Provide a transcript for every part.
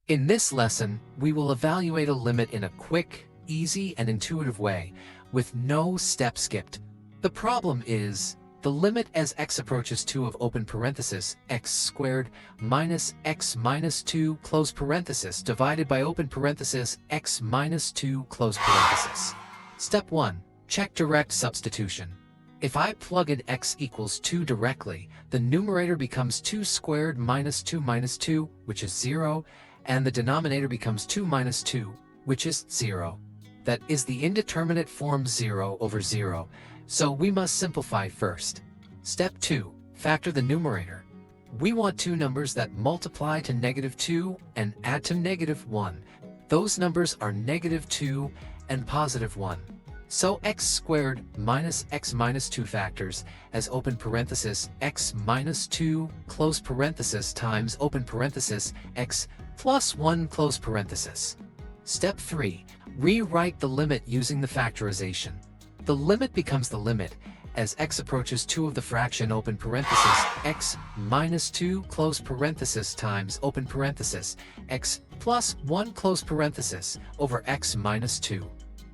In this lesson, we will evaluate a limit in a quick, easy, and intuitive way, with no step skipped. The problem is, the limit as x approaches 2 of open parenthesis x squared minus x minus 2 close parenthesis divided by open parenthesis x minus 2 close parenthesis. Step 1. Check direct substitution. If I plug in x equals 2 directly, the numerator becomes 2 squared minus 2 minus 2, which is 0, and the denominator becomes 2 minus 2, which is 0. That is the indeterminate form 0 over 0, so we must simplify first. Step 2. Factor the numerator. We want two numbers that multiply to -2 and add to -1. Those numbers are -2 and +1. So x squared minus x minus 2 factors as open parenthesis x minus 2 close parenthesis times open parenthesis x plus 1 close parenthesis. Step 3. Rewrite the limit using the factorization. The limit becomes the limit as x approaches 2 of the fraction open parenthesis x minus 2 close parenthesis times open parenthesis x plus 1 close parenthesis over x minus 2.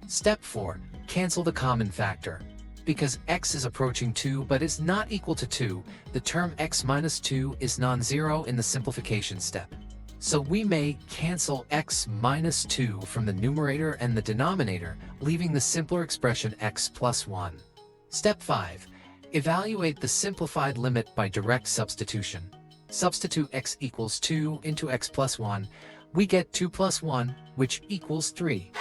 Step 4. Cancel the common factor. Because x is approaching 2 but is not equal to 2, the term x minus 2 is non-zero in the simplification step. So we may cancel x minus 2 from the numerator and the denominator, leaving the simpler expression x plus 1. Step 5. Evaluate the simplified limit by direct substitution. Substitute x equals 2 into x plus 1. We get 2 plus 1, which equals 3.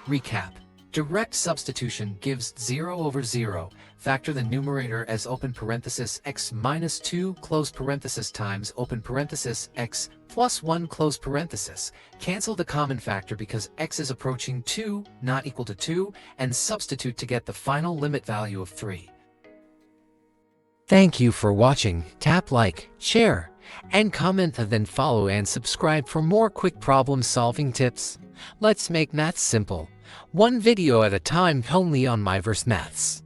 Recap. Direct substitution gives 0 over 0. Factor the numerator as open parenthesis x minus 2 close parenthesis times open parenthesis x plus 1 close parenthesis. Cancel the common factor because x is approaching 2, not equal to 2, and substitute to get the final limit value of 3. Thank you for watching. Tap like, share, and comment, then follow and subscribe for more quick problem-solving tips. Let's make math simple. One video at a time only on Myverse Maths.